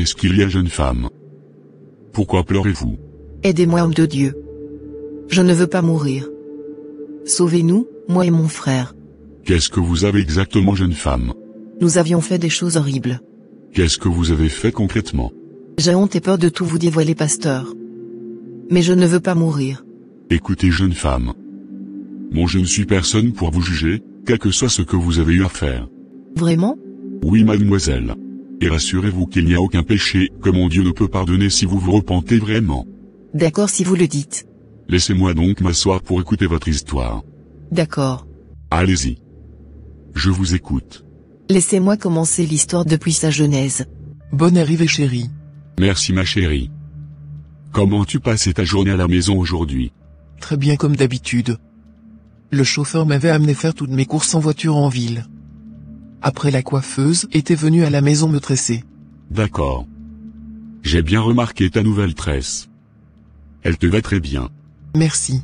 Qu'est-ce qu'il y a, jeune femme? Pourquoi pleurez-vous? Aidez-moi, homme de Dieu. Je ne veux pas mourir. Sauvez-nous, moi et mon frère. Qu'est-ce que vous avez exactement, jeune femme? Nous avions fait des choses horribles. Qu'est-ce que vous avez fait concrètement? J'ai honte et peur de tout vous dévoiler, pasteur. Mais je ne veux pas mourir. Écoutez, jeune femme. Bon, je ne suis personne pour vous juger, quel que soit ce que vous avez eu à faire. Vraiment? Oui, mademoiselle. Et rassurez-vous qu'il n'y a aucun péché que mon Dieu ne peut pardonner si vous vous repentez vraiment. D'accord, si vous le dites. Laissez-moi donc m'asseoir pour écouter votre histoire. D'accord. Allez-y. Je vous écoute. Laissez-moi commencer l'histoire depuis sa genèse. Bonne arrivée, chérie. Merci, ma chérie. Comment as-tu passé ta journée à la maison aujourd'hui? Très bien, comme d'habitude. Le chauffeur m'avait amené faire toutes mes courses en voiture en ville. Après, la coiffeuse était venue à la maison me tresser. D'accord. J'ai bien remarqué ta nouvelle tresse. Elle te va très bien. Merci.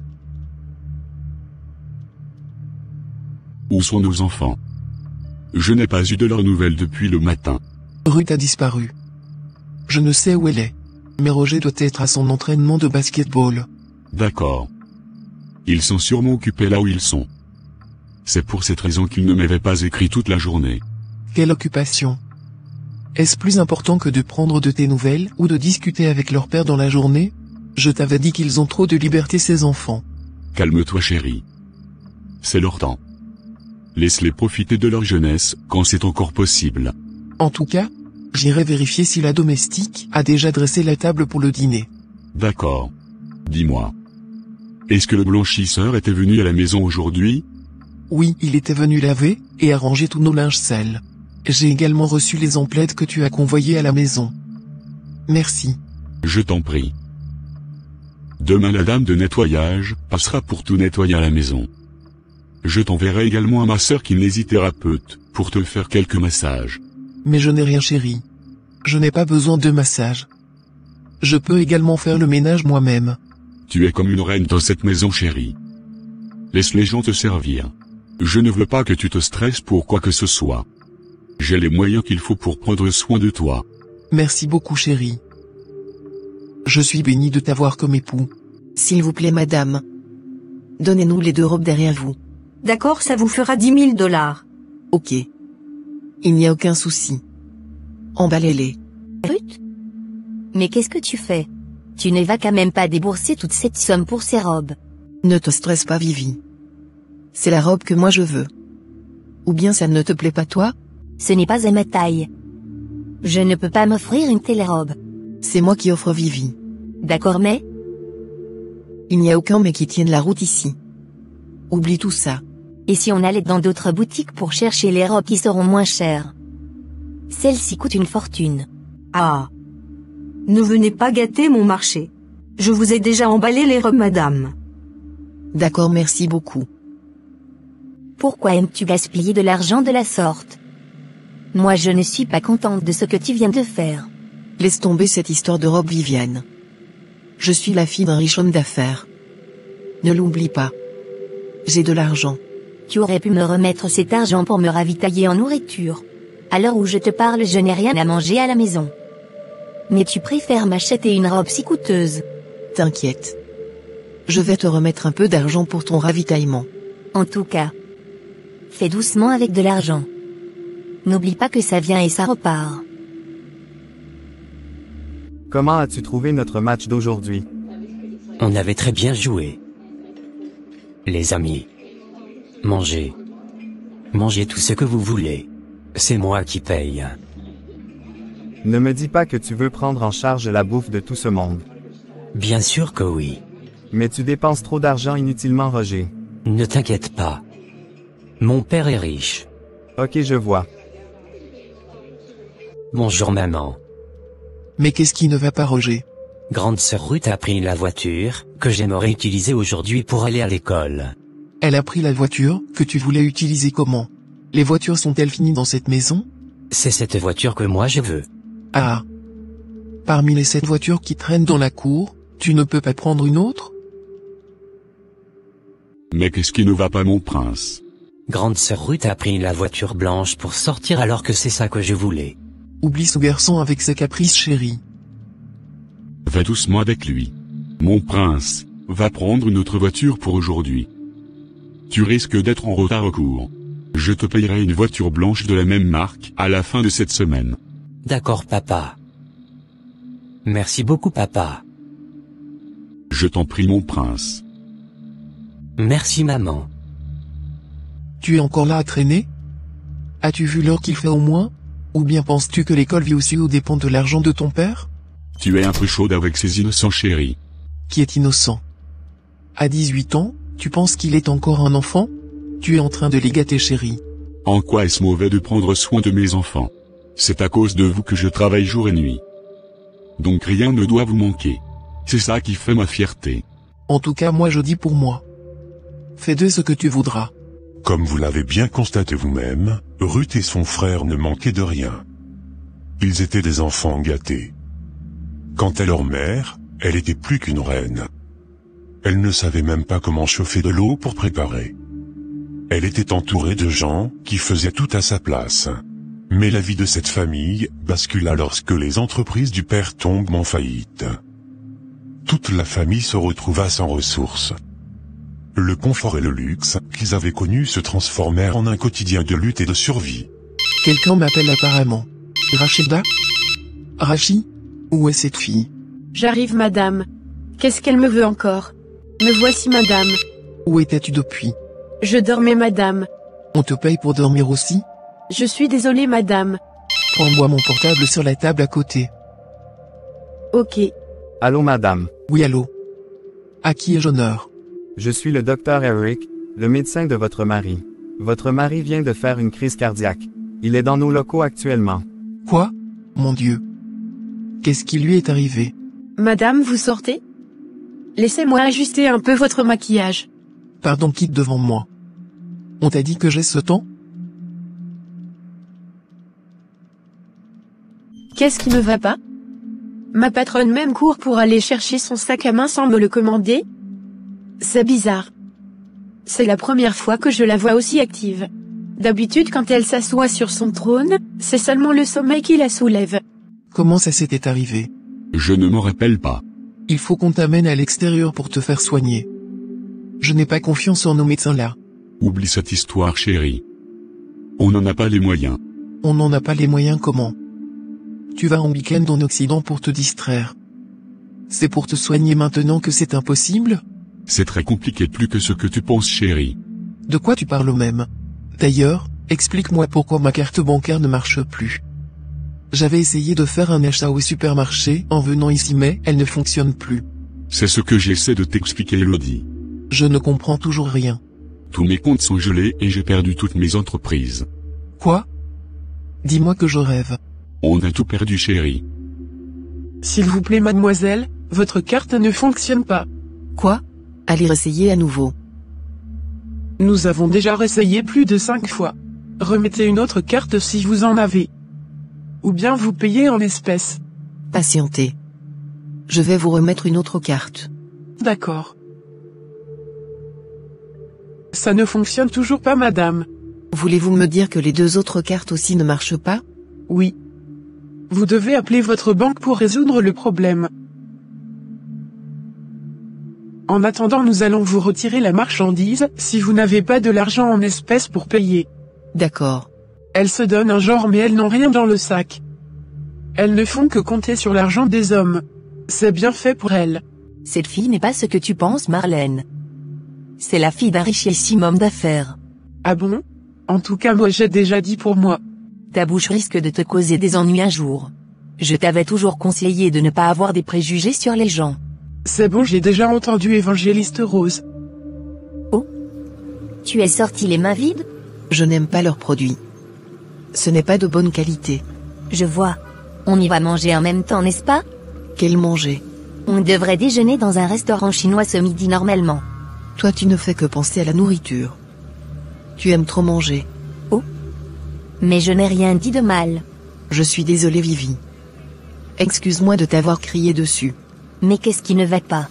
Où sont nos enfants? Je n'ai pas eu de leurs nouvelles depuis le matin. Ruth a disparu. Je ne sais où elle est. Mais Roger doit être à son entraînement de basketball. D'accord. Ils sont sûrement occupés là où ils sont. C'est pour cette raison qu'ils ne m'avaient pas écrit toute la journée. Quelle occupation? Est-ce plus important que de prendre de tes nouvelles ou de discuter avec leur père dans la journée? Je t'avais dit qu'ils ont trop de liberté, ces enfants. Calme-toi, chérie. C'est leur temps. Laisse-les profiter de leur jeunesse, quand c'est encore possible. En tout cas, j'irai vérifier si la domestique a déjà dressé la table pour le dîner. D'accord. Dis-moi. Est-ce que le blanchisseur était venu à la maison aujourd'hui? Oui, il était venu laver et arranger tous nos linges sales. J'ai également reçu les emplettes que tu as convoyées à la maison. Merci. Je t'en prie. Demain, la dame de nettoyage passera pour tout nettoyer à la maison. Je t'enverrai également un masseur kinésithérapeute pour te faire quelques massages. Mais je n'ai rien, chérie. Je n'ai pas besoin de massage. Je peux également faire le ménage moi-même. Tu es comme une reine dans cette maison, chérie. Laisse les gens te servir. Je ne veux pas que tu te stresses pour quoi que ce soit. J'ai les moyens qu'il faut pour prendre soin de toi. Merci beaucoup, chérie. Je suis bénie de t'avoir comme époux. S'il vous plaît, madame. Donnez-nous les 2 robes derrière vous. D'accord, ça vous fera 10 000 $. Ok. Il n'y a aucun souci. Emballez-les. Ruth? Mais qu'est-ce que tu fais? Tu ne vas quand même pas débourser toute cette somme pour ces robes. Ne te stresse pas, Vivi. C'est la robe que moi je veux. Ou bien ça ne te plaît pas, toi? Ce n'est pas à ma taille. Je ne peux pas m'offrir une telle robe. C'est moi qui offre Vivi. D'accord, mais? Il n'y a aucun mais qui tienne la route ici. Oublie tout ça. Et si on allait dans d'autres boutiques pour chercher les robes qui seront moins chères? Celles-ci coûtent une fortune. Ah. Ne venez pas gâter mon marché. Je vous ai déjà emballé les robes, madame. D'accord, merci beaucoup. Pourquoi aimes-tu gaspiller de l'argent de la sorte? Moi, je ne suis pas contente de ce que tu viens de faire. Laisse tomber cette histoire de robe, Viviane. Je suis la fille d'un riche homme d'affaires. Ne l'oublie pas. J'ai de l'argent. Tu aurais pu me remettre cet argent pour me ravitailler en nourriture. À l'heure où je te parle, je n'ai rien à manger à la maison. Mais tu préfères m'acheter une robe si coûteuse. T'inquiète. Je vais te remettre un peu d'argent pour ton ravitaillement. En tout cas, fais doucement avec de l'argent. N'oublie pas que ça vient et ça repart. Comment as-tu trouvé notre match d'aujourd'hui? On avait très bien joué. Les amis. Mangez. Mangez tout ce que vous voulez. C'est moi qui paye. Ne me dis pas que tu veux prendre en charge la bouffe de tout ce monde. Bien sûr que oui. Mais tu dépenses trop d'argent inutilement, Roger. Ne t'inquiète pas. Mon père est riche. Ok, je vois. Bonjour maman. Mais qu'est-ce qui ne va pas, Roger? Grande sœur Ruth a pris la voiture, que j'aimerais utiliser aujourd'hui pour aller à l'école. Elle a pris la voiture, que tu voulais utiliser comment? Les voitures sont-elles finies dans cette maison? C'est cette voiture que moi je veux. Ah. Parmi les 7 voitures qui traînent dans la cour, tu ne peux pas prendre une autre? Mais qu'est-ce qui ne va pas, mon prince? Grande sœur Ruth a pris la voiture blanche pour sortir alors que c'est ça que je voulais. Oublie ce garçon avec ses caprices chérie. Va doucement avec lui. Mon prince, va prendre une autre voiture pour aujourd'hui. Tu risques d'être en retard au cours. Je te payerai une voiture blanche de la même marque à la fin de cette semaine. D'accord papa. Merci beaucoup papa. Je t'en prie mon prince. Merci maman. Tu es encore là à traîner? As-tu vu l'heure qu'il fait au moins? Ou bien penses-tu que l'école vit aussi aux dépens de l'argent de ton père? Tu es un peu chaude avec ces innocents chéris. Qui est innocent? À 18 ans, tu penses qu'il est encore un enfant? Tu es en train de les gâter chérie. En quoi est-ce mauvais de prendre soin de mes enfants? C'est à cause de vous que je travaille jour et nuit. Donc rien ne doit vous manquer. C'est ça qui fait ma fierté. En tout cas moi je dis pour moi. Fais de ce que tu voudras. Comme vous l'avez bien constaté vous-même, Ruth et son frère ne manquaient de rien. Ils étaient des enfants gâtés. Quant à leur mère, elle était plus qu'une reine. Elle ne savait même pas comment chauffer de l'eau pour préparer. Elle était entourée de gens qui faisaient tout à sa place. Mais la vie de cette famille bascula lorsque les entreprises du père tombent en faillite. Toute la famille se retrouva sans ressources. Le confort et le luxe qu'ils avaient connus se transformèrent en un quotidien de lutte et de survie. Quelqu'un m'appelle apparemment. Rachida? Rachi? Où est cette fille? J'arrive madame. Qu'est-ce qu'elle me veut encore? Me voici madame. Où étais-tu depuis? Je dormais madame. On te paye pour dormir aussi? Je suis désolée madame. Prends-moi mon portable sur la table à côté. Ok. Allô madame. Oui allô? À qui ai-je honneur? Je suis le docteur Eric, le médecin de votre mari. Votre mari vient de faire une crise cardiaque. Il est dans nos locaux actuellement. Quoi? Mon Dieu. Qu'est-ce qui lui est arrivé? Madame, vous sortez? Laissez-moi ajuster un peu votre maquillage. Pardon, quitte devant moi. On t'a dit que j'ai ce temps? Qu'est-ce qui ne va pas? Ma patronne même court pour aller chercher son sac à main sans me le commander? C'est bizarre. C'est la première fois que je la vois aussi active. D'habitude quand elle s'assoit sur son trône, c'est seulement le sommeil qui la soulève. Comment ça s'était arrivé? Je ne m'en rappelle pas. Il faut qu'on t'amène à l'extérieur pour te faire soigner. Je n'ai pas confiance en nos médecins là. Oublie cette histoire chérie. On n'en a pas les moyens. On n'en a pas les moyens comment? Tu vas en week-end en Occident pour te distraire. C'est pour te soigner maintenant que c'est impossible? C'est très compliqué plus que ce que tu penses chérie. De quoi tu parles même? D'ailleurs, explique-moi pourquoi ma carte bancaire ne marche plus. J'avais essayé de faire un achat au supermarché en venant ici mais elle ne fonctionne plus. C'est ce que j'essaie de t'expliquer Elodie. Je ne comprends toujours rien. Tous mes comptes sont gelés et j'ai perdu toutes mes entreprises. Quoi? Dis-moi que je rêve. On a tout perdu chérie. S'il vous plaît mademoiselle, votre carte ne fonctionne pas. Quoi? Allez essayer à nouveau. Nous avons déjà réessayé plus de 5 fois. Remettez une autre carte si vous en avez. Ou bien vous payez en espèces. Patientez. Je vais vous remettre une autre carte. D'accord. Ça ne fonctionne toujours pas madame. Voulez-vous me dire que les deux autres cartes aussi ne marchent pas? Oui. Vous devez appeler votre banque pour résoudre le problème. En attendant, nous allons vous retirer la marchandise si vous n'avez pas de l'argent en espèces pour payer. D'accord. Elles se donnent un genre mais elles n'ont rien dans le sac. Elles ne font que compter sur l'argent des hommes. C'est bien fait pour elles. Cette fille n'est pas ce que tu penses Marlène. C'est la fille d'un richissime homme d'affaires. Ah bon? En tout cas moi j'ai déjà dit pour moi. Ta bouche risque de te causer des ennuis un jour. Je t'avais toujours conseillé de ne pas avoir des préjugés sur les gens. C'est bon, j'ai déjà entendu Évangéliste Rose. Oh? Tu es sorti les mains vides? Je n'aime pas leurs produits. Ce n'est pas de bonne qualité. Je vois. On y va manger en même temps, n'est-ce pas? Quel manger? On devrait déjeuner dans un restaurant chinois ce midi normalement. Toi tu ne fais que penser à la nourriture. Tu aimes trop manger. Oh? Mais je n'ai rien dit de mal. Je suis désolé Vivi. Excuse-moi de t'avoir crié dessus. Mais qu'est-ce qui ne va pas?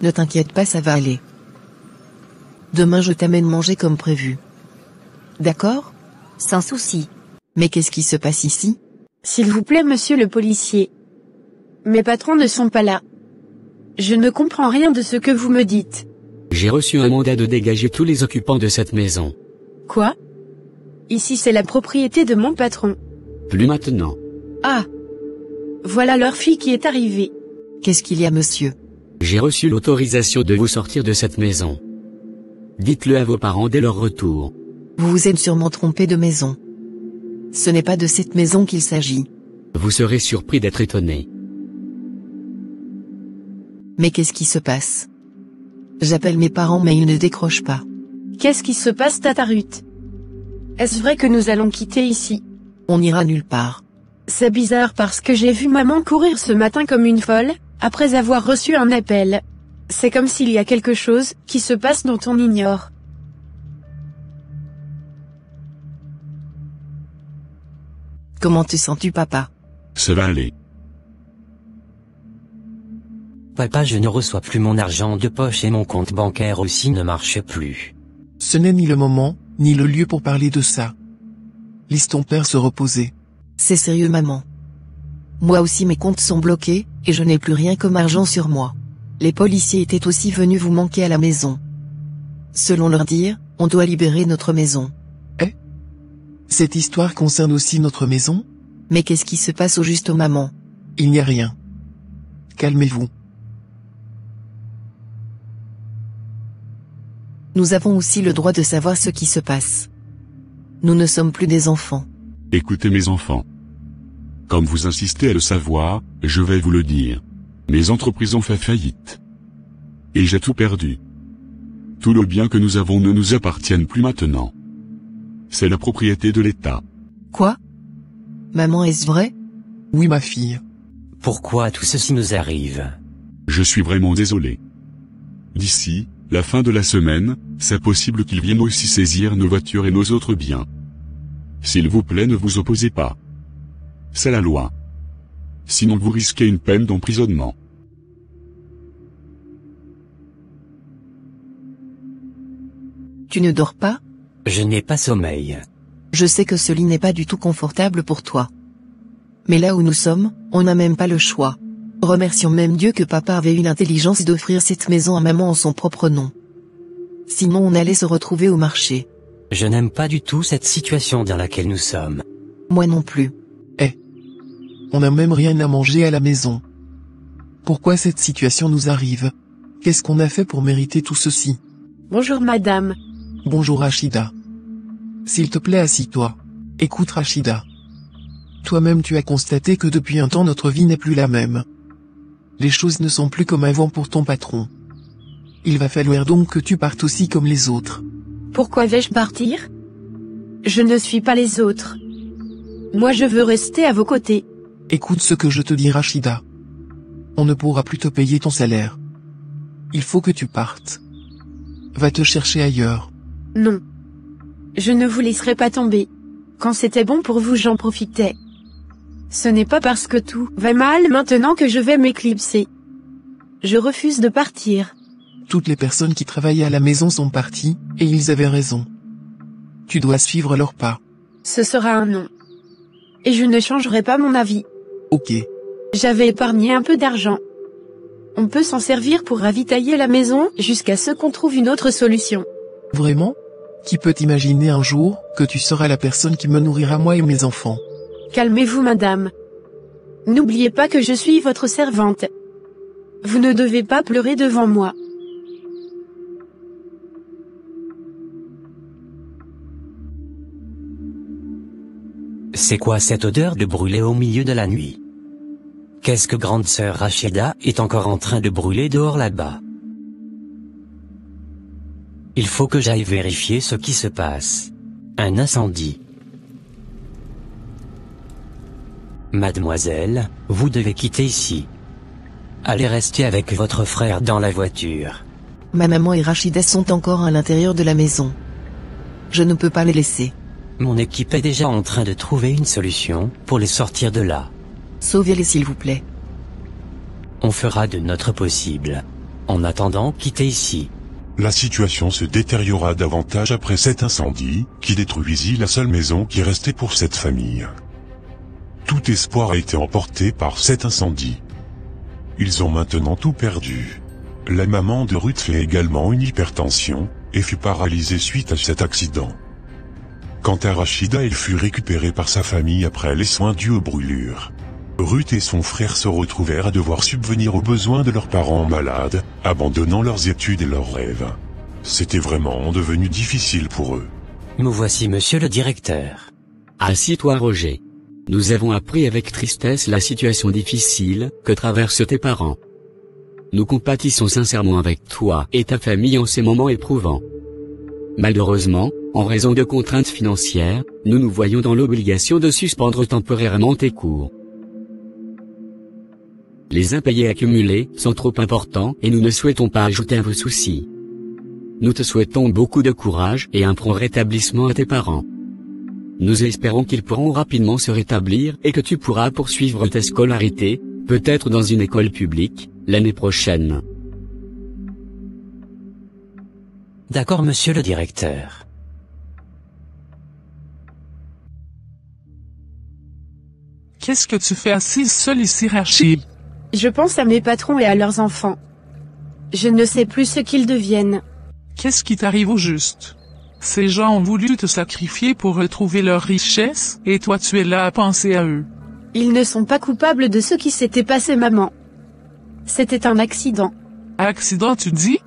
Ne t'inquiète pas, ça va aller. Demain je t'amène manger comme prévu. D'accord? Sans souci. Mais qu'est-ce qui se passe ici? S'il vous plaît, monsieur le policier. Mes patrons ne sont pas là. Je ne comprends rien de ce que vous me dites. J'ai reçu un mandat de dégager tous les occupants de cette maison. Quoi? Ici c'est la propriété de mon patron. Plus maintenant. Ah! Voilà leur fille qui est arrivée. Qu'est-ce qu'il y a, monsieur? J'ai reçu l'autorisation de vous sortir de cette maison. Dites-le à vos parents dès leur retour. Vous vous êtes sûrement trompé de maison. Ce n'est pas de cette maison qu'il s'agit. Vous serez surpris d'être étonné. Mais qu'est-ce qui se passe? J'appelle mes parents mais ils ne décrochent pas. Qu'est-ce qui se passe, Tata Ruth? Est-ce vrai que nous allons quitter ici? On n'ira nulle part. C'est bizarre parce que j'ai vu maman courir ce matin comme une folle, après avoir reçu un appel. C'est comme s'il y a quelque chose qui se passe dont on ignore. Comment te sens-tu, papa? Ça va aller. Papa, je ne reçois plus mon argent de poche et mon compte bancaire aussi ne marche plus. Ce n'est ni le moment, ni le lieu pour parler de ça. Laisse ton père se reposer. C'est sérieux, maman. Moi aussi mes comptes sont bloqués, et je n'ai plus rien comme argent sur moi. Les policiers étaient aussi venus vous manquer à la maison. Selon leur dire, on doit libérer notre maison. Cette histoire concerne aussi notre maison? Mais qu'est-ce qui se passe au juste, maman? Il n'y a rien. Calmez-vous. Nous avons aussi le droit de savoir ce qui se passe. Nous ne sommes plus des enfants. Écoutez mes enfants. Comme vous insistez à le savoir, je vais vous le dire. Mes entreprises ont fait faillite. Et j'ai tout perdu. Tout le bien que nous avons ne nous appartient plus maintenant. C'est la propriété de l'État. Quoi? Maman, est-ce vrai? Oui, ma fille. Pourquoi tout ceci nous arrive? Je suis vraiment désolé. D'ici la fin de la semaine, c'est possible qu'ils viennent aussi saisir nos voitures et nos autres biens. S'il vous plaît, ne vous opposez pas. C'est la loi. Sinon vous risquez une peine d'emprisonnement. Tu ne dors pas? Je n'ai pas sommeil. Je sais que ce lit n'est pas du tout confortable pour toi. Mais là où nous sommes, on n'a même pas le choix. Remercions même Dieu que papa avait eu l'intelligence d'offrir cette maison à maman en son propre nom. Sinon on allait se retrouver au marché. Je n'aime pas du tout cette situation dans laquelle nous sommes. Moi non plus. On n'a même rien à manger à la maison. Pourquoi cette situation nous arrive? Qu'est-ce qu'on a fait pour mériter tout ceci? Bonjour madame. Bonjour Rachida. S'il te plaît, assis-toi. Écoute Rachida. Toi-même tu as constaté que depuis un temps notre vie n'est plus la même. Les choses ne sont plus comme avant pour ton patron. Il va falloir donc que tu partes aussi comme les autres. Pourquoi vais-je partir? Je ne suis pas les autres. Moi je veux rester à vos côtés. Écoute ce que je te dis Rachida. On ne pourra plus te payer ton salaire. Il faut que tu partes. Va te chercher ailleurs. Non. Je ne vous laisserai pas tomber. Quand c'était bon pour vous, j'en profitais. Ce n'est pas parce que tout va mal maintenant que je vais m'éclipser. Je refuse de partir. Toutes les personnes qui travaillaient à la maison sont parties, et ils avaient raison. Tu dois suivre leurs pas. Ce sera un non. Et je ne changerai pas mon avis. Ok. J'avais épargné un peu d'argent. On peut s'en servir pour ravitailler la maison jusqu'à ce qu'on trouve une autre solution. Vraiment? Qui peut imaginer un jour que tu seras la personne qui me nourrira moi et mes enfants? Calmez-vous madame. N'oubliez pas que je suis votre servante. Vous ne devez pas pleurer devant moi. C'est quoi cette odeur de brûlé au milieu de la nuit? Qu'est-ce que grande sœur Rachida est encore en train de brûler dehors là-bas? Il faut que j'aille vérifier ce qui se passe. Un incendie. Mademoiselle, vous devez quitter ici. Allez rester avec votre frère dans la voiture. Ma maman et Rachida sont encore à l'intérieur de la maison. Je ne peux pas les laisser. Mon équipe est déjà en train de trouver une solution pour les sortir de là. Sauvez-les s'il vous plaît. On fera de notre possible. En attendant, quittez ici. La situation se détériora davantage après cet incendie, qui détruisit la seule maison qui restait pour cette famille. Tout espoir a été emporté par cet incendie. Ils ont maintenant tout perdu. La maman de Ruth fait également une hypertension, et fut paralysée suite à cet accident. Quant à Rachida, elle fut récupérée par sa famille après les soins dus aux brûlures. Ruth et son frère se retrouvèrent à devoir subvenir aux besoins de leurs parents malades, abandonnant leurs études et leurs rêves. C'était vraiment devenu difficile pour eux. Me voici, monsieur le directeur. Assis-toi, Roger. Nous avons appris avec tristesse la situation difficile que traversent tes parents. Nous compatissons sincèrement avec toi et ta famille en ces moments éprouvants. Malheureusement, en raison de contraintes financières, nous nous voyons dans l'obligation de suspendre temporairement tes cours. Les impayés accumulés sont trop importants et nous ne souhaitons pas ajouter à vos soucis. Nous te souhaitons beaucoup de courage et un prompt rétablissement à tes parents. Nous espérons qu'ils pourront rapidement se rétablir et que tu pourras poursuivre ta scolarité, peut-être dans une école publique, l'année prochaine. D'accord, monsieur le directeur. Qu'est-ce que tu fais assise seule ici, Rachid? Je pense à mes patrons et à leurs enfants. Je ne sais plus ce qu'ils deviennent. Qu'est-ce qui t'arrive au juste? Ces gens ont voulu te sacrifier pour retrouver leur richesse, et toi tu es là à penser à eux. Ils ne sont pas coupables de ce qui s'était passé, maman. C'était un accident. Accident, tu dis?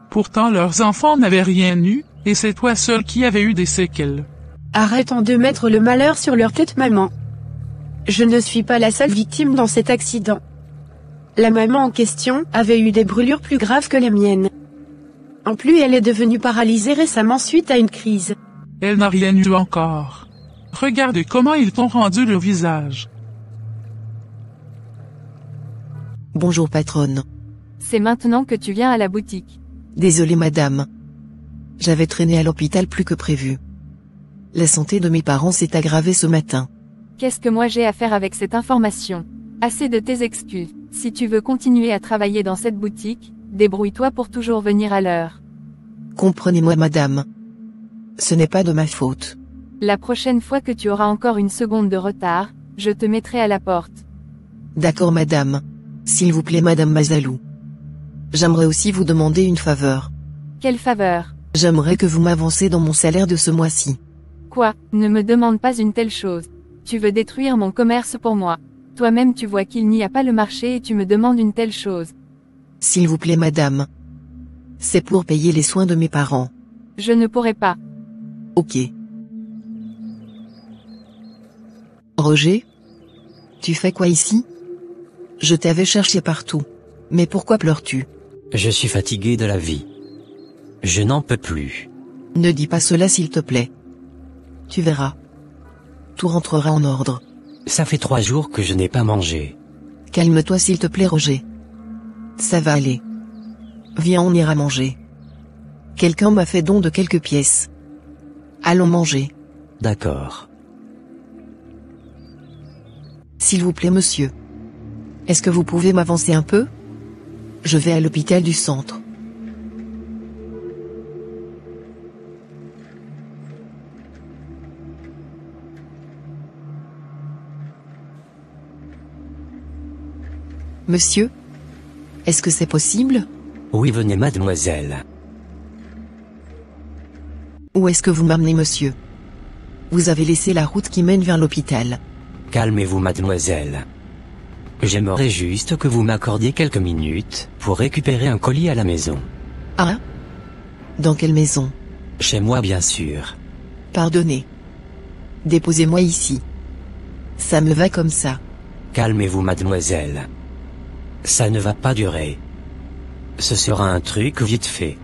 Pourtant leurs enfants n'avaient rien eu, et c'est toi seul qui avais eu des séquelles. Arrêtons de mettre le malheur sur leur tête, maman. Je ne suis pas la seule victime dans cet accident. La maman en question avait eu des brûlures plus graves que les miennes. En plus, elle est devenue paralysée récemment suite à une crise. Elle n'a rien eu encore. Regarde comment ils t'ont rendu le visage. Bonjour patronne. C'est maintenant que tu viens à la boutique. Désolée madame. J'avais traîné à l'hôpital plus que prévu. La santé de mes parents s'est aggravée ce matin. Qu'est-ce que moi j'ai à faire avec cette information? Assez de tes excuses. Si tu veux continuer à travailler dans cette boutique, débrouille-toi pour toujours venir à l'heure. Comprenez-moi madame. Ce n'est pas de ma faute. La prochaine fois que tu auras encore une seconde de retard, je te mettrai à la porte. D'accord madame. S'il vous plaît madame Mazalou. J'aimerais aussi vous demander une faveur. Quelle faveur? J'aimerais que vous m'avancez dans mon salaire de ce mois-ci. Quoi? Ne me demande pas une telle chose. Tu veux détruire mon commerce pour moi. Toi-même tu vois qu'il n'y a pas le marché et tu me demandes une telle chose. S'il vous plaît madame. C'est pour payer les soins de mes parents. Je ne pourrai pas. Ok. Roger? Tu fais quoi ici? Je t'avais cherché partout. Mais pourquoi pleures-tu? Je suis fatigué de la vie. Je n'en peux plus. Ne dis pas cela s'il te plaît. Tu verras. Tout rentrera en ordre. Ça fait 3 jours que je n'ai pas mangé. Calme-toi s'il te plaît Roger. Ça va aller. Viens, on ira manger. Quelqu'un m'a fait don de quelques pièces. Allons manger. D'accord. S'il vous plaît monsieur. Est-ce que vous pouvez m'avancer un peu? Je vais à l'hôpital du centre. Monsieur? Est-ce que c'est possible? Oui, venez mademoiselle. Où est-ce que vous m'amenez monsieur? Vous avez laissé la route qui mène vers l'hôpital. Calmez-vous mademoiselle. J'aimerais juste que vous m'accordiez quelques minutes pour récupérer un colis à la maison. Ah? Dans quelle maison? Chez moi bien sûr. Pardonnez. Déposez-moi ici. Ça me va comme ça. Calmez-vous mademoiselle. Ça ne va pas durer. Ce sera un truc vite fait.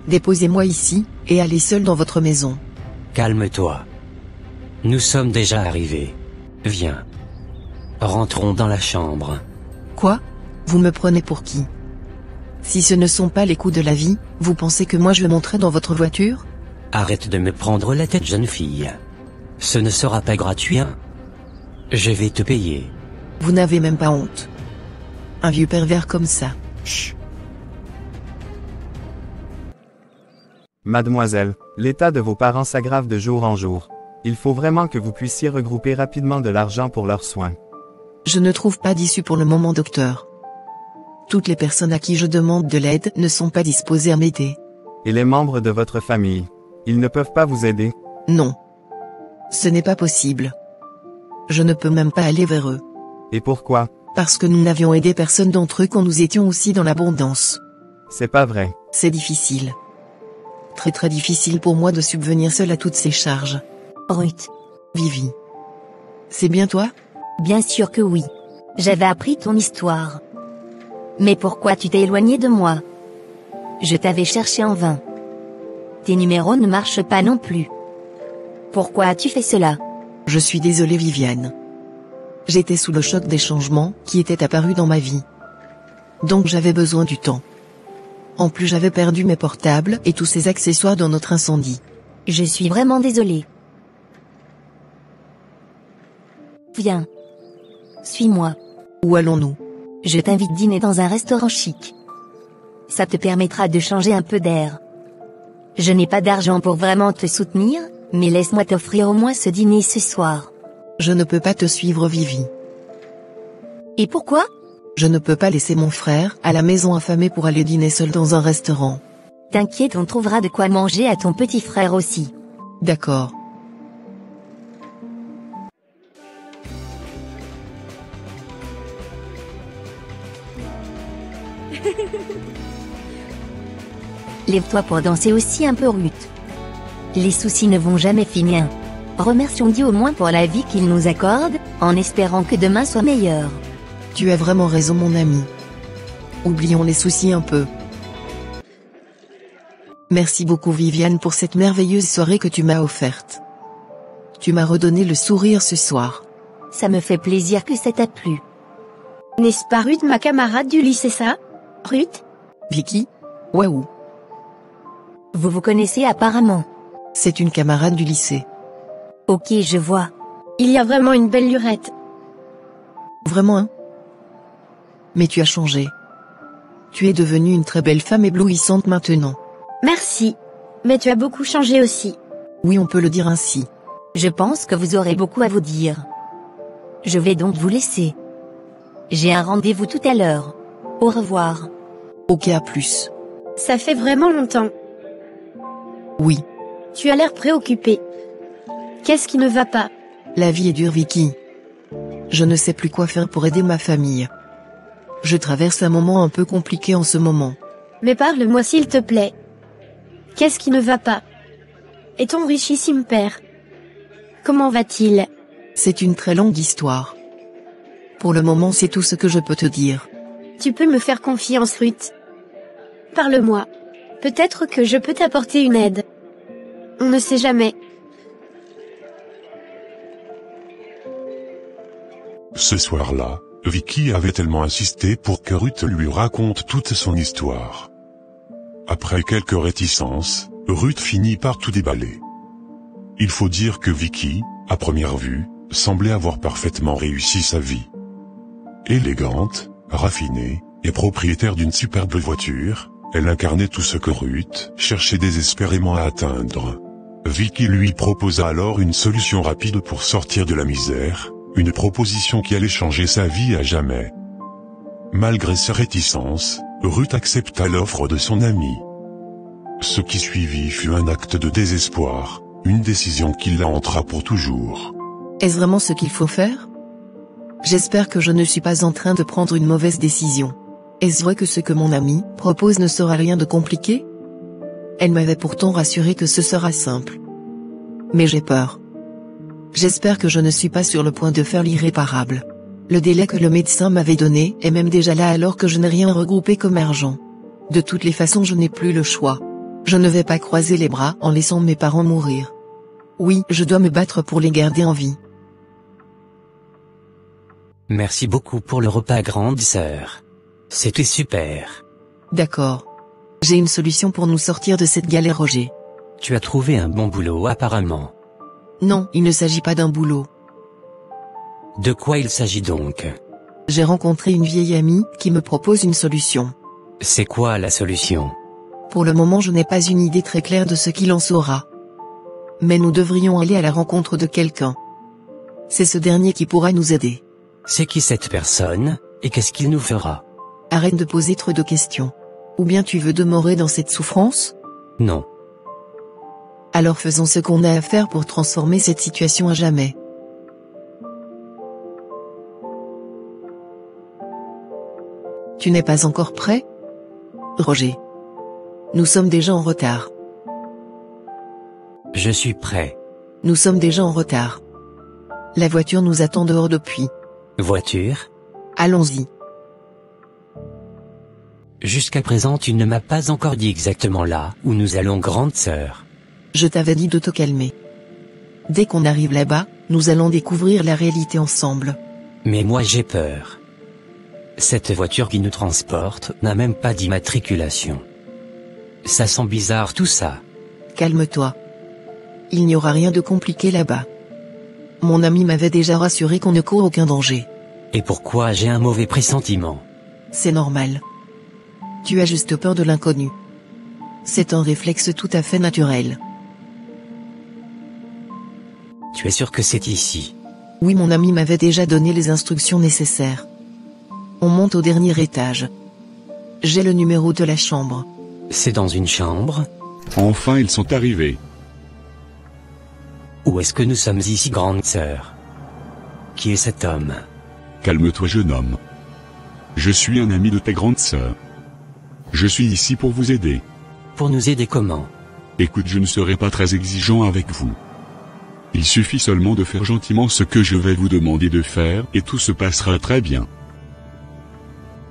Déposez-moi ici, et allez seul dans votre maison. Calme-toi. Nous sommes déjà arrivés. Viens. Rentrons dans la chambre. Quoi? Vous me prenez pour qui? Si ce ne sont pas les coups de la vie, vous pensez que moi je monterai dans votre voiture? Arrête de me prendre la tête jeune fille. Ce ne sera pas gratuit hein? Je vais te payer. Vous n'avez même pas honte. Un vieux pervers comme ça. Chut. Mademoiselle, l'état de vos parents s'aggrave de jour en jour. Il faut vraiment que vous puissiez regrouper rapidement de l'argent pour leurs soins. Je ne trouve pas d'issue pour le moment, docteur. Toutes les personnes à qui je demande de l'aide ne sont pas disposées à m'aider. Et les membres de votre famille, ils ne peuvent pas vous aider? Non. Ce n'est pas possible. Je ne peux même pas aller vers eux. Et pourquoi? Parce que nous n'avions aidé personne d'entre eux quand nous étions aussi dans l'abondance. C'est pas vrai. C'est difficile. Très très difficile pour moi de subvenir seul à toutes ces charges. Ruth. Vivi. C'est bien toi? Bien sûr que oui. J'avais appris ton histoire. Mais pourquoi tu t'es éloigné de moi? Je t'avais cherché en vain. Tes numéros ne marchent pas non plus. Pourquoi as-tu fait cela? Je suis désolée, Viviane. J'étais sous le choc des changements qui étaient apparus dans ma vie. Donc j'avais besoin du temps. En plus, j'avais perdu mes portables et tous ces accessoires dans notre incendie. Je suis vraiment désolée. Viens. Suis-moi. Où allons-nous? Je t'invite dîner dans un restaurant chic. Ça te permettra de changer un peu d'air. Je n'ai pas d'argent pour vraiment te soutenir, mais laisse-moi t'offrir au moins ce dîner ce soir. Je ne peux pas te suivre, Vivi. Et pourquoi? Je ne peux pas laisser mon frère à la maison affamé pour aller dîner seul dans un restaurant. T'inquiète, on trouvera de quoi manger à ton petit frère aussi. D'accord. Lève-toi pour danser aussi un peu, Ruth. Les soucis ne vont jamais finir. Remercions Dieu au moins pour la vie qu'il nous accorde, en espérant que demain soit meilleur. Tu as vraiment raison, mon ami. Oublions les soucis un peu. Merci beaucoup, Viviane, pour cette merveilleuse soirée que tu m'as offerte. Tu m'as redonné le sourire ce soir. Ça me fait plaisir que ça t'a plu. N'est-ce pas Ruth, ma camarade du lycée, ça? Ruth? Vicky? Waouh. Vous vous connaissez apparemment. C'est une camarade du lycée. Ok, je vois. Il y a vraiment une belle lurette. Vraiment, hein? Mais tu as changé. Tu es devenue une très belle femme éblouissante maintenant. Merci. Mais tu as beaucoup changé aussi. Oui, on peut le dire ainsi. Je pense que vous aurez beaucoup à vous dire. Je vais donc vous laisser. J'ai un rendez-vous tout à l'heure. Au revoir. Ok, à plus. Ça fait vraiment longtemps. Oui. Tu as l'air préoccupé. Qu'est-ce qui ne va pas? La vie est dure, Vicky. Je ne sais plus quoi faire pour aider ma famille. Je traverse un moment un peu compliqué en ce moment. Mais parle-moi s'il te plaît. Qu'est-ce qui ne va pas? Et ton richissime père? Comment va-t-il? C'est une très longue histoire. Pour le moment, c'est tout ce que je peux te dire. Tu peux me faire confiance, Ruth. Parle-moi. Peut-être que je peux t'apporter une aide. On ne sait jamais. Ce soir-là, Vicky avait tellement insisté pour que Ruth lui raconte toute son histoire. Après quelques réticences, Ruth finit par tout déballer. Il faut dire que Vicky, à première vue, semblait avoir parfaitement réussi sa vie. Élégante, raffinée, et propriétaire d'une superbe voiture, elle incarnait tout ce que Ruth cherchait désespérément à atteindre. Vicky lui proposa alors une solution rapide pour sortir de la misère, une proposition qui allait changer sa vie à jamais. Malgré ses réticences, Ruth accepta l'offre de son ami. Ce qui suivit fut un acte de désespoir, une décision qui la hantera pour toujours. Est-ce vraiment ce qu'il faut faire? J'espère que je ne suis pas en train de prendre une mauvaise décision. Est-ce vrai que ce que mon ami propose ne sera rien de compliqué? Elle m'avait pourtant rassuré que ce sera simple. Mais j'ai peur. J'espère que je ne suis pas sur le point de faire l'irréparable. Le délai que le médecin m'avait donné est même déjà là alors que je n'ai rien regroupé comme argent. De toutes les façons, je n'ai plus le choix. Je ne vais pas croiser les bras en laissant mes parents mourir. Oui, je dois me battre pour les garder en vie. Merci beaucoup pour le repas, grande sœur. C'était super. D'accord. J'ai une solution pour nous sortir de cette galère, Roger. Tu as trouvé un bon boulot apparemment. Non, il ne s'agit pas d'un boulot. De quoi il s'agit donc? J'ai rencontré une vieille amie qui me propose une solution. C'est quoi la solution? Pour le moment, je n'ai pas une idée très claire de ce qu'il en saura. Mais nous devrions aller à la rencontre de quelqu'un. C'est ce dernier qui pourra nous aider. C'est qui cette personne, et qu'est-ce qu'il nous fera? Arrête de poser trop de questions. Ou bien tu veux demeurer dans cette souffrance? Non. Alors faisons ce qu'on a à faire pour transformer cette situation à jamais. Tu n'es pas encore prêt? Roger. Nous sommes déjà en retard. Je suis prêt. Nous sommes déjà en retard. La voiture nous attend dehors depuis. Voiture? Allons-y. Jusqu'à présent tu ne m'as pas encore dit exactement là où nous allons, grande sœur. Je t'avais dit de te calmer. Dès qu'on arrive là-bas, nous allons découvrir la réalité ensemble. Mais moi j'ai peur. Cette voiture qui nous transporte n'a même pas d'immatriculation. Ça sent bizarre tout ça. Calme-toi. Il n'y aura rien de compliqué là-bas. Mon ami m'avait déjà rassuré qu'on ne court aucun danger. Et pourquoi j'ai un mauvais pressentiment? C'est normal. Tu as juste peur de l'inconnu. C'est un réflexe tout à fait naturel. Tu es sûr que c'est ici? Oui, mon ami m'avait déjà donné les instructions nécessaires. On monte au dernier étage. J'ai le numéro de la chambre. C'est dans une chambre? Enfin ils sont arrivés. Où est-ce que nous sommes ici, grande sœur? Qui est cet homme? Calme-toi jeune homme. Je suis un ami de ta grande sœur. Je suis ici pour vous aider. Pour nous aider comment? Écoute, je ne serai pas très exigeant avec vous. Il suffit seulement de faire gentiment ce que je vais vous demander de faire et tout se passera très bien.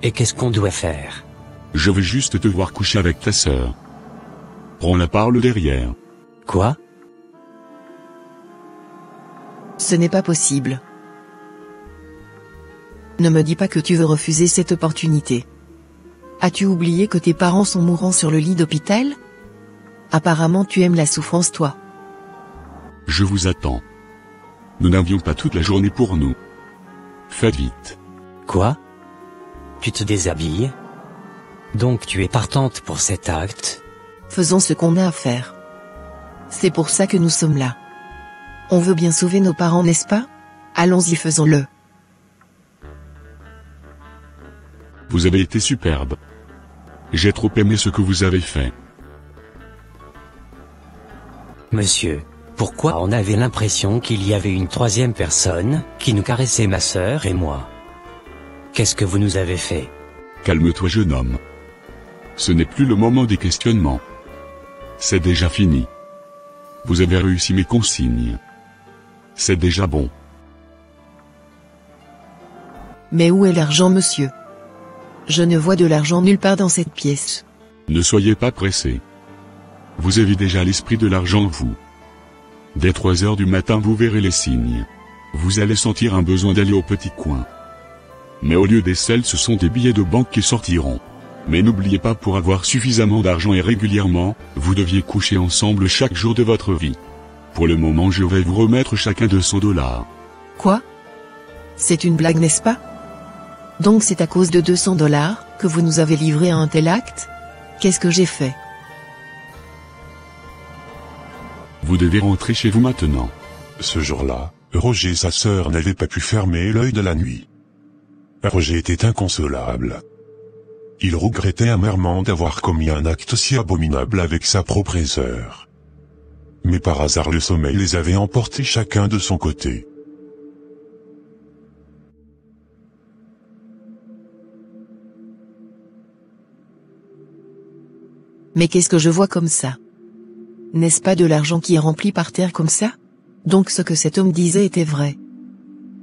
Et qu'est-ce qu'on doit faire? Je veux juste te voir coucher avec ta sœur. Prends la parole derrière. Quoi? Ce n'est pas possible. Ne me dis pas que tu veux refuser cette opportunité. As-tu oublié que tes parents sont mourants sur le lit d'hôpital? Apparemment tu aimes la souffrance toi. Je vous attends. Nous n'avions pas toute la journée pour nous. Faites vite. Quoi? Tu te déshabilles? Donc tu es partante pour cet acte? Faisons ce qu'on a à faire. C'est pour ça que nous sommes là. On veut bien sauver nos parents, n'est-ce pas? Allons-y, faisons-le. Vous avez été superbe. J'ai trop aimé ce que vous avez fait. Monsieur, pourquoi on avait l'impression qu'il y avait une troisième personne, qui nous caressait, ma sœur et moi? Qu'est-ce que vous nous avez fait? Calme-toi jeune homme. Ce n'est plus le moment des questionnements. C'est déjà fini. Vous avez réussi mes consignes. C'est déjà bon. Mais où est l'argent, monsieur? Je ne vois de l'argent nulle part dans cette pièce. Ne soyez pas pressé. Vous avez déjà l'esprit de l'argent, vous. Dès 3 heures du matin vous verrez les signes. Vous allez sentir un besoin d'aller au petit coin. Mais au lieu des selles, ce sont des billets de banque qui sortiront. Mais n'oubliez pas, pour avoir suffisamment d'argent et régulièrement, vous deviez coucher ensemble chaque jour de votre vie. Pour le moment, je vais vous remettre chacun $200. Quoi? C'est une blague, n'est-ce pas? Donc c'est à cause de $200 que vous nous avez livré à un tel acte? Qu'est-ce que j'ai fait? Vous devez rentrer chez vous maintenant. Ce jour-là, Roger et sa sœur n'avaient pas pu fermer l'œil de la nuit. Roger était inconsolable. Il regrettait amèrement d'avoir commis un acte si abominable avec sa propre sœur. Mais par hasard le sommeil les avait emportés chacun de son côté. Mais qu'est-ce que je vois comme ça? N'est-ce pas de l'argent qui est rempli par terre comme ça? Donc ce que cet homme disait était vrai.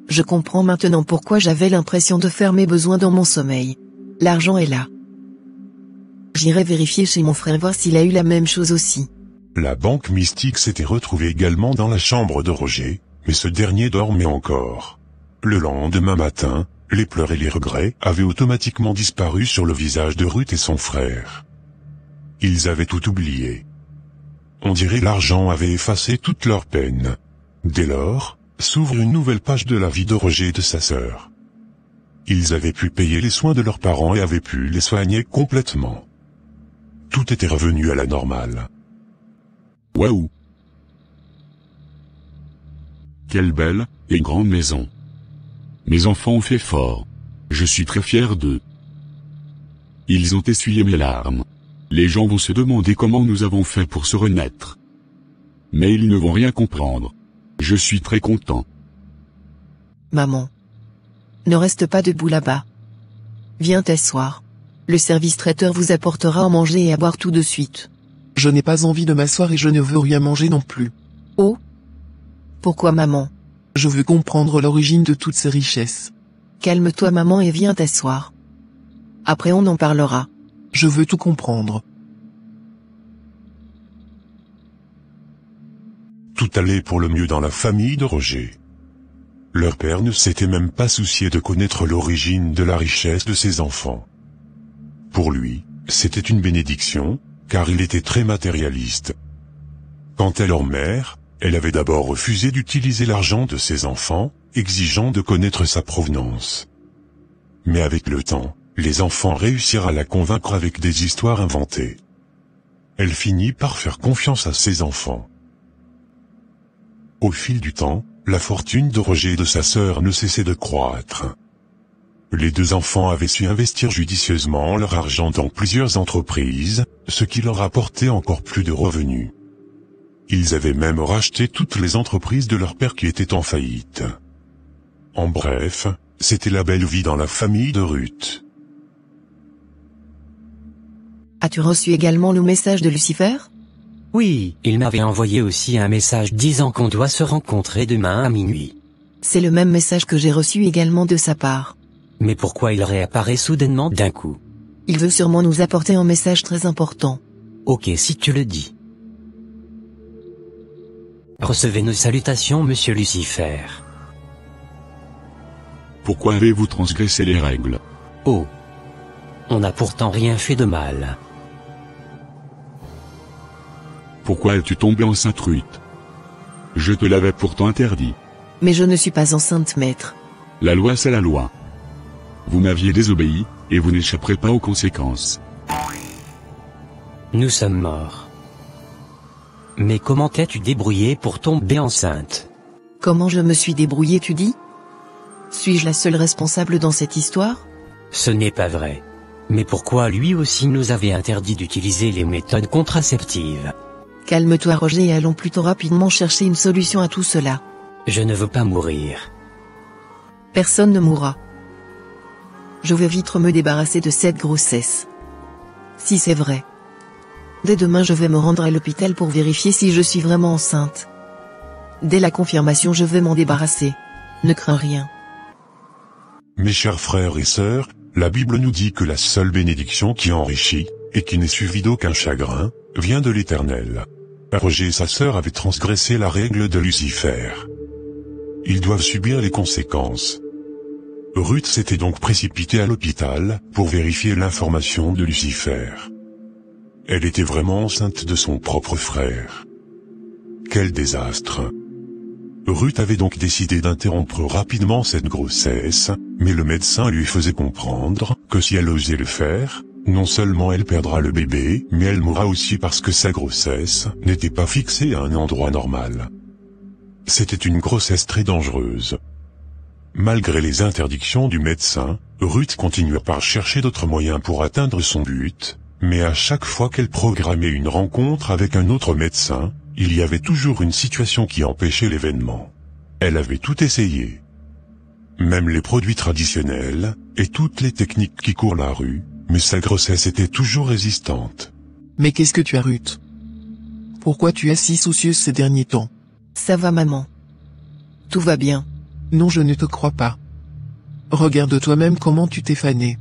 Je comprends maintenant pourquoi j'avais l'impression de faire mes besoins dans mon sommeil. L'argent est là. J'irai vérifier chez mon frère voir s'il a eu la même chose aussi. La banque mystique s'était retrouvée également dans la chambre de Roger, mais ce dernier dormait encore. Le lendemain matin, les pleurs et les regrets avaient automatiquement disparu sur le visage de Ruth et son frère. Ils avaient tout oublié. On dirait l'argent avait effacé toute leur peine. Dès lors, s'ouvre une nouvelle page de la vie de Roger et de sa sœur. Ils avaient pu payer les soins de leurs parents et avaient pu les soigner complètement. Tout était revenu à la normale. Waouh! Quelle belle et grande maison. Mes enfants ont fait fort. Je suis très fier d'eux. Ils ont essuyé mes larmes. Les gens vont se demander comment nous avons fait pour se renaître. Mais ils ne vont rien comprendre. Je suis très content. Maman. Ne reste pas debout là-bas. Viens t'asseoir. Le service traiteur vous apportera à manger et à boire tout de suite. Je n'ai pas envie de m'asseoir et je ne veux rien manger non plus. Oh. Pourquoi maman? Je veux comprendre l'origine de toutes ces richesses. Calme-toi maman et viens t'asseoir. Après on en parlera. Je veux tout comprendre. Tout allait pour le mieux dans la famille de Roger. Leur père ne s'était même pas soucié de connaître l'origine de la richesse de ses enfants. Pour lui, c'était une bénédiction, car il était très matérialiste. Quant à leur mère, elle avait d'abord refusé d'utiliser l'argent de ses enfants, exigeant de connaître sa provenance. Mais avec le temps, les enfants réussirent à la convaincre avec des histoires inventées. Elle finit par faire confiance à ses enfants. Au fil du temps, la fortune de Roger et de sa sœur ne cessait de croître. Les deux enfants avaient su investir judicieusement leur argent dans plusieurs entreprises, ce qui leur apportait encore plus de revenus. Ils avaient même racheté toutes les entreprises de leur père qui étaient en faillite. En bref, c'était la belle vie dans la famille de Ruth. As-tu reçu également le message de Lucifer? Oui, il m'avait envoyé aussi un message disant qu'on doit se rencontrer demain à minuit. C'est le même message que j'ai reçu également de sa part. Mais pourquoi il réapparaît soudainement d'un coup? Il veut sûrement nous apporter un message très important. Ok si tu le dis. Recevez nos salutations monsieur Lucifer. Pourquoi avez-vous transgressé les règles? Oh. On n'a pourtant rien fait de mal. Pourquoi es-tu tombé enceinte Ruth? Je te l'avais pourtant interdit. Mais je ne suis pas enceinte maître. La loi c'est la loi. Vous m'aviez désobéi, et vous n'échapperez pas aux conséquences. Nous sommes morts. Mais comment t'es-tu débrouillé pour tomber enceinte? Comment je me suis débrouillé tu dis? Suis-je la seule responsable dans cette histoire? Ce n'est pas vrai. Mais pourquoi lui aussi nous avait interdit d'utiliser les méthodes contraceptives? Calme-toi Roger et allons plutôt rapidement chercher une solution à tout cela. Je ne veux pas mourir. Personne ne mourra. Je veux vite me débarrasser de cette grossesse. Si c'est vrai. Dès demain je vais me rendre à l'hôpital pour vérifier si je suis vraiment enceinte. Dès la confirmation je vais m'en débarrasser. Ne crains rien. Mes chers frères et sœurs, la Bible nous dit que la seule bénédiction qui enrichit, et qui n'est suivie d'aucun chagrin, vient de l'Éternel. Roger et sa sœur avaient transgressé la règle de Lucifer. Ils doivent subir les conséquences. Ruth s'était donc précipitée à l'hôpital, pour vérifier l'information de Lucifer. Elle était vraiment enceinte de son propre frère. Quel désastre! Ruth avait donc décidé d'interrompre rapidement cette grossesse, mais le médecin lui faisait comprendre que si elle osait le faire, non seulement elle perdra le bébé, mais elle mourra aussi parce que sa grossesse n'était pas fixée à un endroit normal. C'était une grossesse très dangereuse. Malgré les interdictions du médecin, Ruth continua par chercher d'autres moyens pour atteindre son but, mais à chaque fois qu'elle programmait une rencontre avec un autre médecin, il y avait toujours une situation qui empêchait l'événement. Elle avait tout essayé. Même les produits traditionnels, et toutes les techniques qui courent la rue, mais sa grossesse était toujours résistante. Mais qu'est-ce que tu as Ruth? Pourquoi tu es si soucieuse ces derniers temps? Ça va maman. Tout va bien. Non je ne te crois pas. Regarde toi-même comment tu t'es fanée.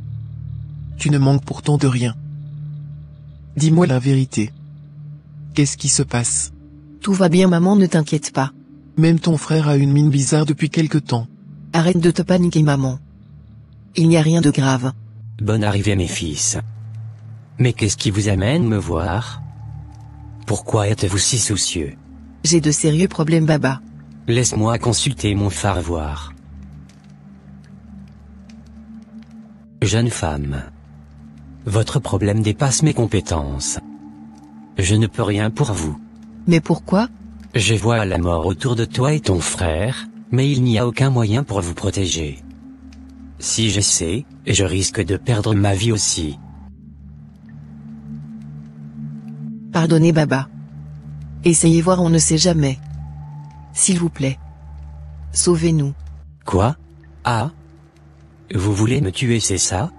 Tu ne manques pourtant de rien. Dis-moi la vérité. Qu'est-ce qui se passe? Tout va bien maman ne t'inquiète pas. Même ton frère a une mine bizarre depuis quelque temps. Arrête de te paniquer maman. Il n'y a rien de grave. Bonne arrivée mes fils. Mais qu'est-ce qui vous amène me voir? Pourquoi êtes-vous si soucieux? J'ai de sérieux problèmes baba. Laisse-moi consulter mon farvoir. Jeune femme. Votre problème dépasse mes compétences. Je ne peux rien pour vous. Mais pourquoi? Je vois la mort autour de toi et ton frère, mais il n'y a aucun moyen pour vous protéger. Si j'essaie, je risque de perdre ma vie aussi. Pardonnez Baba. Essayez voir, on ne sait jamais. S'il vous plaît. Sauvez-nous. Quoi? Ah? Vous voulez me tuer, c'est ça?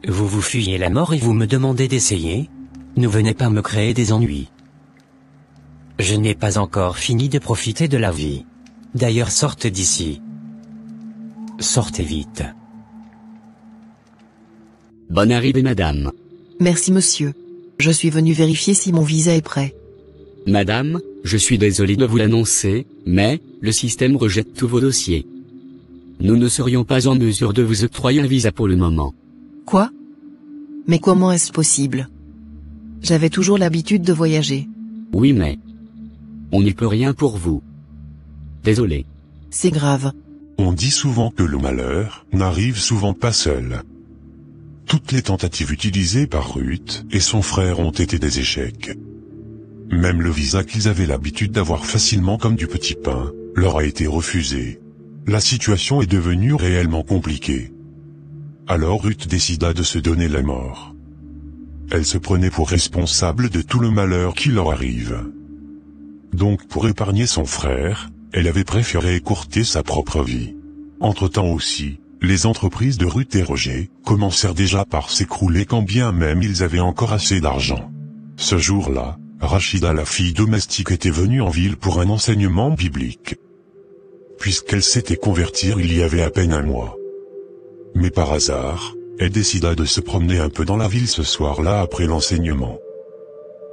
Vous vous fuyez la mort et vous me demandez d'essayer? Ne venez pas me créer des ennuis. Je n'ai pas encore fini de profiter de la vie. D'ailleurs, sortez d'ici. Sortez vite. Bonne arrivée madame. Merci monsieur. Je suis venu vérifier si mon visa est prêt. Madame, je suis désolé de vous l'annoncer, mais le système rejette tous vos dossiers. Nous ne serions pas en mesure de vous octroyer un visa pour le moment. Quoi? Mais comment est-ce possible? J'avais toujours l'habitude de voyager. Oui mais... on n'y peut rien pour vous. Désolé. C'est grave. On dit souvent que le malheur n'arrive souvent pas seul. Toutes les tentatives utilisées par Ruth et son frère ont été des échecs. Même le visa qu'ils avaient l'habitude d'avoir facilement comme du petit pain, leur a été refusé. La situation est devenue réellement compliquée. Alors Ruth décida de se donner la mort. Elle se prenait pour responsable de tout le malheur qui leur arrive. Donc pour épargner son frère, elle avait préféré écourter sa propre vie. Entre-temps aussi, les entreprises de Ruth et Roger commencèrent déjà par s'écrouler quand bien même ils avaient encore assez d'argent. Ce jour-là, Rachida, la fille domestique, était venue en ville pour un enseignement biblique. Puisqu'elle s'était convertie il y avait à peine un mois. Mais par hasard, elle décida de se promener un peu dans la ville ce soir-là après l'enseignement.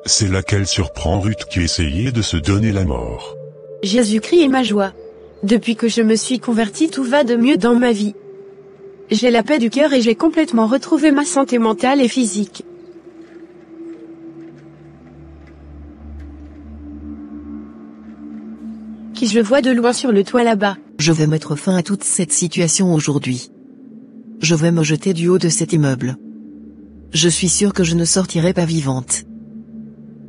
C'est là qu'elle surprend Ruth qui essayait de se donner la mort. Jésus-Christ est ma joie. Depuis que je me suis convertie, tout va de mieux dans ma vie. J'ai la paix du cœur et j'ai complètement retrouvé ma santé mentale et physique. Qui je vois de loin sur le toit là-bas. Je vais mettre fin à toute cette situation aujourd'hui. Je vais me jeter du haut de cet immeuble. Je suis sûre que je ne sortirai pas vivante.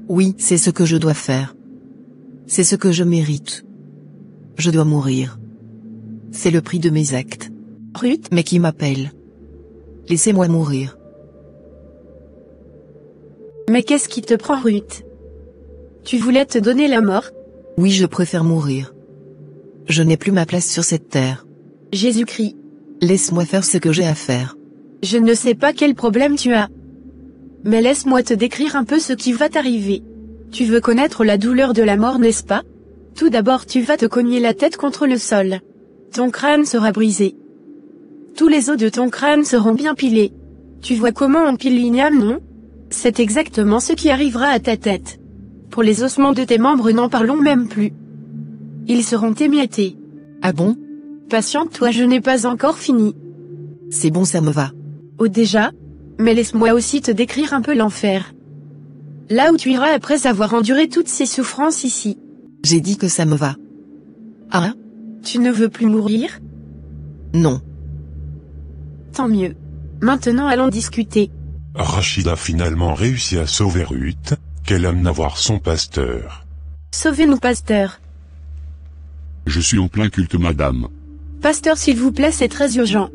Oui, c'est ce que je dois faire. C'est ce que je mérite. Je dois mourir. C'est le prix de mes actes. Ruth, mais qui m'appelle? Laissez-moi mourir. Mais qu'est-ce qui te prend, Ruth? Tu voulais te donner la mort? Oui, je préfère mourir. Je n'ai plus ma place sur cette terre. Jésus-Christ. Laisse-moi faire ce que j'ai à faire. Je ne sais pas quel problème tu as. Mais laisse-moi te décrire un peu ce qui va t'arriver. Tu veux connaître la douleur de la mort, n'est-ce pas? Tout d'abord, tu vas te cogner la tête contre le sol. Ton crâne sera brisé. Tous les os de ton crâne seront bien pilés. Tu vois comment on pile l'igname, non? C'est exactement ce qui arrivera à ta tête. Pour les ossements de tes membres, n'en parlons même plus. Ils seront émiettés. Ah bon? Patiente-toi, je n'ai pas encore fini. C'est bon, ça me va. Oh déjà? Mais laisse-moi aussi te décrire un peu l'enfer. Là où tu iras après avoir enduré toutes ces souffrances ici. J'ai dit que ça me va. Ah? Tu ne veux plus mourir? Non. Tant mieux. Maintenant allons discuter. Rachida finalement réussit à sauver Ruth, qu'elle amena voir son pasteur. Sauvez-nous, pasteur. Je suis en plein culte, madame. Pasteur, s'il vous plaît, c'est très urgent.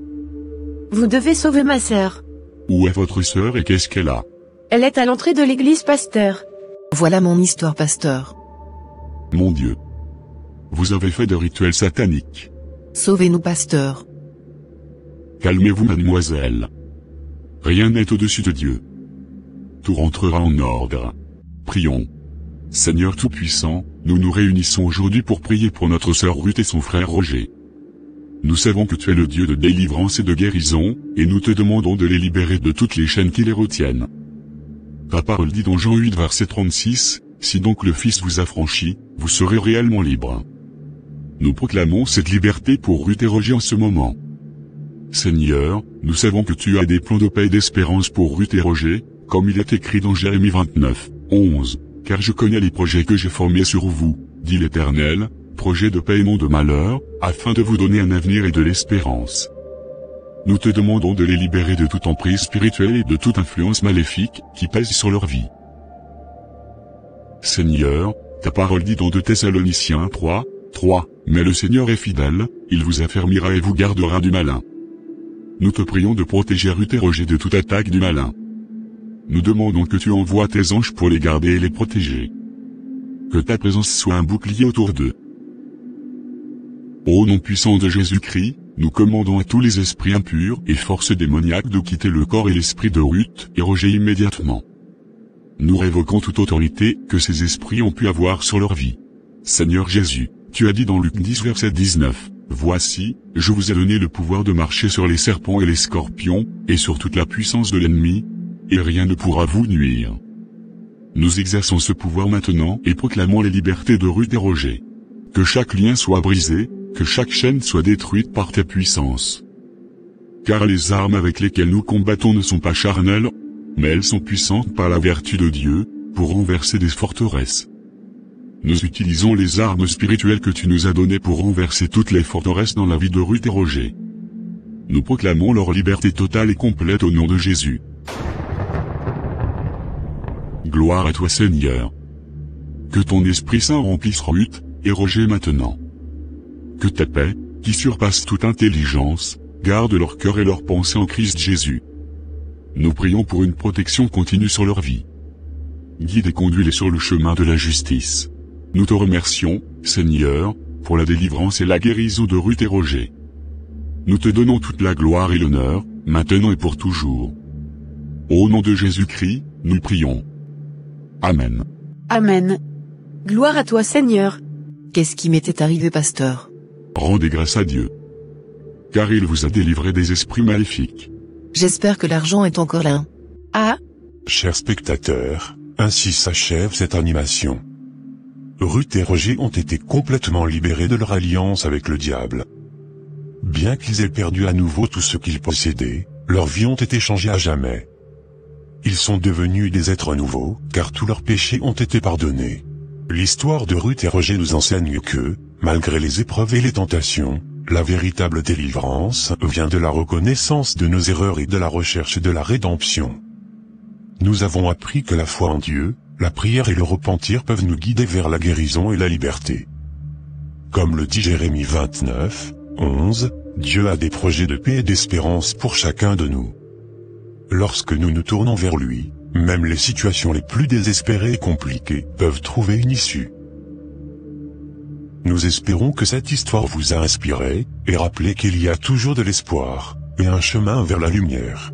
Vous devez sauver ma sœur. Où est votre sœur et qu'est-ce qu'elle a? Elle est à l'entrée de l'église, pasteur. Voilà mon histoire, pasteur. Mon Dieu. Vous avez fait de rituels sataniques. Sauvez-nous, pasteur. Calmez-vous, mademoiselle. Rien n'est au-dessus de Dieu. Tout rentrera en ordre. Prions. Seigneur Tout-Puissant, nous nous réunissons aujourd'hui pour prier pour notre sœur Ruth et son frère Roger. Nous savons que tu es le Dieu de délivrance et de guérison, et nous te demandons de les libérer de toutes les chaînes qui les retiennent. Ta parole dit dans Jean 8 verset 36, « Si donc le Fils vous affranchit, vous serez réellement libre. » Nous proclamons cette liberté pour Ruth et Roger en ce moment. Seigneur, nous savons que tu as des plans de paix et d'espérance pour Ruth et Roger, comme il est écrit dans Jérémie 29, 11. « Car je connais les projets que j'ai formés sur vous, dit l'Éternel, projets de paix et non de malheur, afin de vous donner un avenir et de l'espérance. » Nous te demandons de les libérer de toute emprise spirituelle et de toute influence maléfique qui pèse sur leur vie. Seigneur, ta parole dit dans 2 Thessaloniciens 3, 3, « Mais le Seigneur est fidèle, il vous affermira et vous gardera du malin. » Nous te prions de protéger Ruth et Roger de toute attaque du malin. Nous demandons que tu envoies tes anges pour les garder et les protéger. Que ta présence soit un bouclier autour d'eux. Au nom puissant de Jésus-Christ, nous commandons à tous les esprits impurs et forces démoniaques de quitter le corps et l'esprit de Ruth et Roger immédiatement. Nous révoquons toute autorité que ces esprits ont pu avoir sur leur vie. Seigneur Jésus, tu as dit dans Luc 10 verset 19, « Voici, je vous ai donné le pouvoir de marcher sur les serpents et les scorpions, et sur toute la puissance de l'ennemi, et rien ne pourra vous nuire. » Nous exerçons ce pouvoir maintenant et proclamons les libertés de Ruth et Roger. Que chaque lien soit brisé, que chaque chaîne soit détruite par ta puissance. Car les armes avec lesquelles nous combattons ne sont pas charnelles, mais elles sont puissantes par la vertu de Dieu, pour renverser des forteresses. Nous utilisons les armes spirituelles que tu nous as données pour renverser toutes les forteresses dans la vie de Ruth et Roger. Nous proclamons leur liberté totale et complète au nom de Jésus. Gloire à toi Seigneur. Que ton Esprit Saint remplisse Ruth et Roger maintenant. Que ta paix, qui surpasse toute intelligence, garde leur cœur et leurs pensées en Christ Jésus. Nous prions pour une protection continue sur leur vie. Guide et conduis-les sur le chemin de la justice. Nous te remercions, Seigneur, pour la délivrance et la guérison de Ruth et Roger. Nous te donnons toute la gloire et l'honneur, maintenant et pour toujours. Au nom de Jésus-Christ, nous prions. Amen. Amen. Gloire à toi Seigneur. Qu'est-ce qui m'était arrivé, pasteur? Rendez grâce à Dieu. Car il vous a délivré des esprits maléfiques. J'espère que l'argent est encore là. Ah? Chers spectateurs, ainsi s'achève cette animation. Ruth et Roger ont été complètement libérés de leur alliance avec le diable. Bien qu'ils aient perdu à nouveau tout ce qu'ils possédaient, leurs vies ont été changées à jamais. Ils sont devenus des êtres nouveaux, car tous leurs péchés ont été pardonnés. L'histoire de Ruth et Roger nous enseigne que, malgré les épreuves et les tentations, la véritable délivrance vient de la reconnaissance de nos erreurs et de la recherche de la rédemption. Nous avons appris que la foi en Dieu, la prière et le repentir peuvent nous guider vers la guérison et la liberté. Comme le dit Jérémie 29, 11, Dieu a des projets de paix et d'espérance pour chacun de nous. Lorsque nous nous tournons vers lui, même les situations les plus désespérées et compliquées peuvent trouver une issue. Nous espérons que cette histoire vous a inspiré, et rappelé qu'il y a toujours de l'espoir, et un chemin vers la lumière.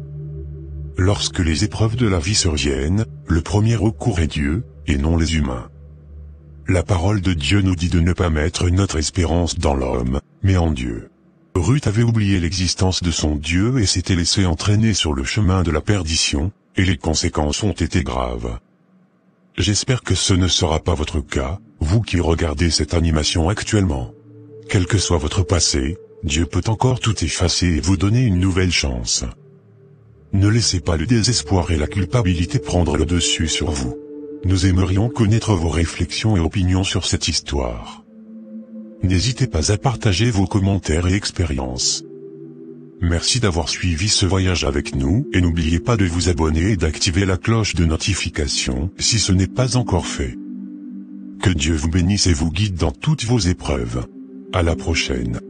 Lorsque les épreuves de la vie surviennent, le premier recours est Dieu, et non les humains. La parole de Dieu nous dit de ne pas mettre notre espérance dans l'homme, mais en Dieu. Ruth avait oublié l'existence de son Dieu et s'était laissé entraîner sur le chemin de la perdition, et les conséquences ont été graves. J'espère que ce ne sera pas votre cas, vous qui regardez cette animation actuellement. Quel que soit votre passé, Dieu peut encore tout effacer et vous donner une nouvelle chance. Ne laissez pas le désespoir et la culpabilité prendre le dessus sur vous. Nous aimerions connaître vos réflexions et opinions sur cette histoire. N'hésitez pas à partager vos commentaires et expériences. Merci d'avoir suivi ce voyage avec nous et n'oubliez pas de vous abonner et d'activer la cloche de notification si ce n'est pas encore fait. Que Dieu vous bénisse et vous guide dans toutes vos épreuves. À la prochaine.